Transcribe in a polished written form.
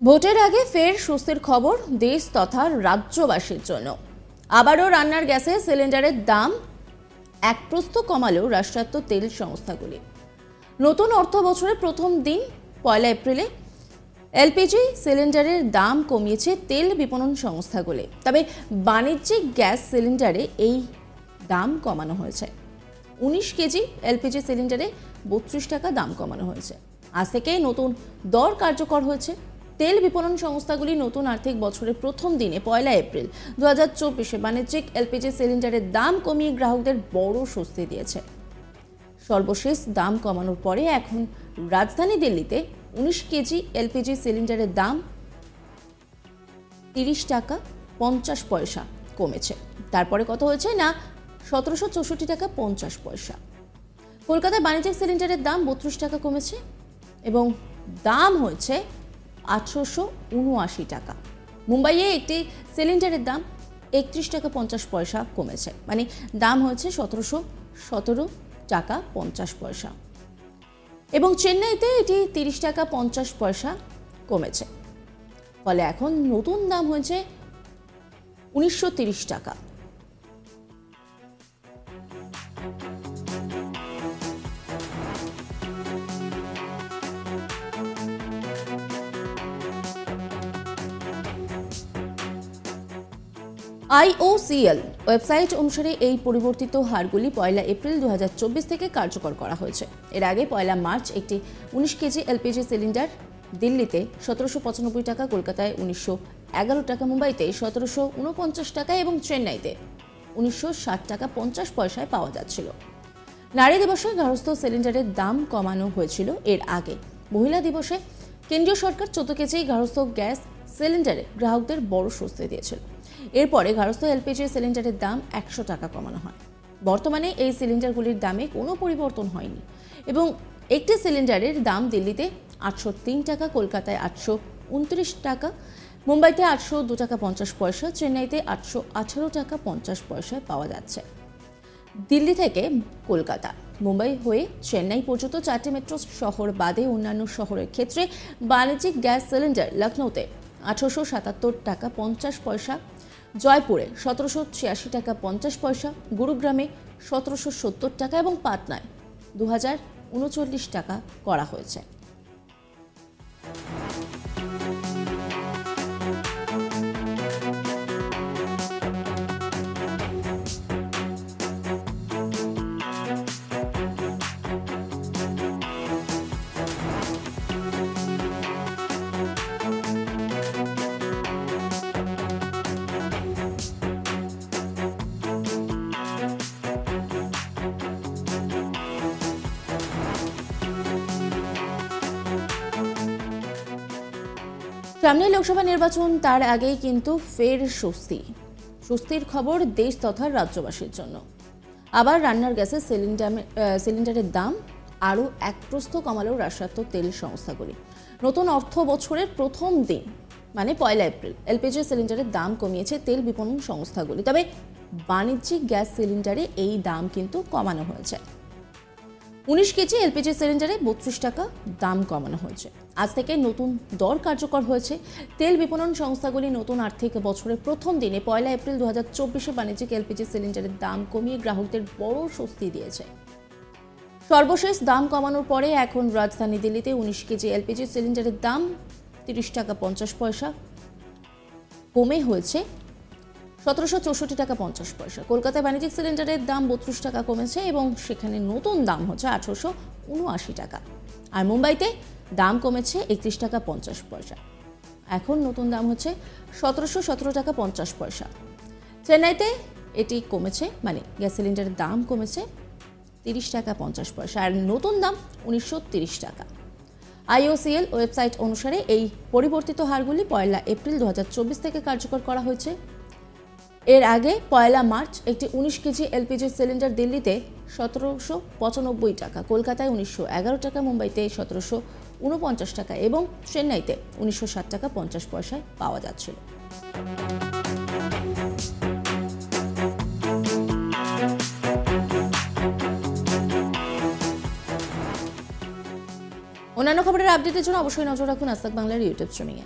ভোটের আগে ফের স্বস্তির খবর দেশ তথা রাজ্যবাসীর জন্য। আবারও রান্নার গ্যাসে সিলিন্ডারের দাম এক প্রস্থ কমালো রাষ্ট্রায়ত্ত তেল সংস্থাগুলি। নতুন অর্থ বছরের প্রথম দিন 1 এপ্রিলে এলপিজি সিলিন্ডারের দাম কমিয়েছে তেল বিপণন সংস্থাগুলি। তবে বাণিজ্যিক গ্যাস সিলিন্ডারে এই দাম কমানো হয়েছে। 19 কেজি এলপিজি সিলিন্ডারে 32 টাকা দাম কমানো হয়েছে। আজ থেকে নতুন দর কার্যকর হয়েছে। তেল বিপণন সংস্থাগুলি নতুন আর্থিক বছরের প্রথম দিনে 1 এপ্রিল 2024-এ বাণিজ্যিক এলপিজি সিলিন্ডারের দাম কমিয়ে গ্রাহকদের বড় স্বস্তি দিয়েছে। সর্বশেষ দাম কমানোর পরে এখন রাজধানী দিল্লিতে 19 কেজি এলপিজি সিলিন্ডারের দাম 30 টাকা 50 পয়সা কমেছে। তারপরে কত হয়েছে না 1764 টাকা 50 পয়সা। কলকাতায় বাণিজ্যিক সিলিন্ডারের দাম 32 টাকা কমেছে এবং দাম হয়েছে 879 টাকা। মুম্বাইয়ে একটি সিলিন্ডারের দাম 31 টাকা 50 পয়সা কমেছে, মানে দাম হয়েছে 1717 টাকা 50 পয়সা। এবং চেন্নাইতে এটি 30 টাকা 50 পয়সা কমেছে, ফলে এখন নতুন দাম হয়েছে 1930 টাকা। IOCL ওয়েবসাইট অনুসারে এই পরিবর্তিত হারগুলি 1 এপ্রিল 2024 থেকে কার্যকর করা হয়েছে। এর আগে 1 মার্চ একটি 19 কেজি এলপিজি সিলিন্ডার দিল্লিতে 1795 টাকা, কলকাতায় 1911 টাকা, মুম্বাইতে 1749 টাকা এবং চেন্নাইতে 1960 টাকা 50 পয়সায় পাওয়া যাচ্ছিল। নারী দিবসে গৃহস্থ সিলিন্ডারের দাম কমানো হয়েছিল এর আগে। মহিলা দিবসে কেন্দ্রীয় সরকার 14 কেজি গৃহস্থ গ্যাস সিলিন্ডারে গ্রাহকদের বড় স্বস্তি দিয়েছিল। এরপরে গৃহস্থ এলপিজি সিলিন্ডারের দাম 100 টাকা কমানো হয়। বর্তমানে এই সিলিন্ডারগুলির দামে কোনো পরিবর্তন হয়নি এবং একটি সিলিন্ডারের দাম দিল্লিতে 803 টাকা, কলকাতায় 829 টাকা, মুম্বাইতে 802 টাকা 50 পয়সা, চেন্নাইতে 818 টাকা 50 পয়সায় পাওয়া যাচ্ছে। দিল্লি থেকে কলকাতা, মুম্বাই হয়ে চেন্নাই পর্যন্ত 4টি মেট্রো শহর বাদে অন্যান্য শহরের ক্ষেত্রে বাণিজ্যিক গ্যাস সিলিন্ডার লখনৌতে 1877 টাকা 50 পয়সা, জয়পুরে 1786 টাকা 50 পয়সা, গুরুগ্রামে 1770 টাকা এবং পাটনায় 2039 টাকা করা হয়েছে। সামনে লোকসভা নির্বাচন, তার আগেই কিন্তু ফের স্বস্তির খবর দেশ তথা রাজ্যবাসীর জন্য। আবার রান্নার গ্যাসের সিলিন্ডারের দাম আরও এক প্রস্থ কমালো রাষ্ট্রায়ত্ত তেল সংস্থাগুলি। নতুন অর্থ বছরের প্রথম দিন মানে 1 এপ্রিল এলপিজি সিলিন্ডারের দাম কমিয়েছে তেল বিপণন সংস্থাগুলি। তবে বাণিজ্যিক গ্যাস সিলিন্ডারে এই দাম কিন্তু কমানো হয়েছে। 19 কেজি এলপিজি সিলিন্ডারে 32 টাকা দাম কমানো হয়েছে। আজ থেকে নতুন দর কার্যকর হয়েছে। তেল বিপণন সংস্থাগুলি নতুন আর্থিক বছরের প্রথম দিনে 1 এপ্রিল 2024-এ বাণিজ্যিক এলপিজি সিলিন্ডারের দাম কমিয়ে গ্রাহকদের বড় স্বস্তি দিয়েছে। সর্বশেষ দাম কমানোর পরে এখন রাজধানী দিল্লিতে 19 কেজি এলপিজি সিলিন্ডারের দাম 30 টাকা 50 পয়সা কমে হয়েছে 1764 টাকা 50 পয়সা। কলকাতায় বাণিজ্যিক সিলিন্ডারের দাম 32 টাকা কমেছে এবং সেখানে নতুন দাম হচ্ছে 879 টাকা। আর মুম্বাইতে দাম কমেছে 31 টাকা 50 পয়সা, এখন নতুন দাম হচ্ছে 1717 টাকা 50 পয়সা। চেন্নাইতে এটি কমেছে, মানে গ্যাস সিলিন্ডারের দাম কমেছে 30 টাকা 50 পয়সা আর নতুন দাম 1930 টাকা। IOCL ওয়েবসাইট অনুসারে এই পরিবর্তিত হারগুলি 1 এপ্রিল 2024 থেকে কার্যকর করা হয়েছে। এর আগে 1 মার্চ একটি 19 কেজি এলপিজি সিলিন্ডার দিল্লিতে 1795 টাকা, কলকাতায় 1911 টাকা, মুম্বাইতে 1749 টাকা এবং চেন্নাইতে 1960 টাকা 50 পয়সায় পাওয়া যাচ্ছিল। অন্যান্য খবরের আপডেটের জন্য অবশ্যই নজর রাখুন আজ তাক বাংলার ইউটিউব স্ট্রিমিংয়ে।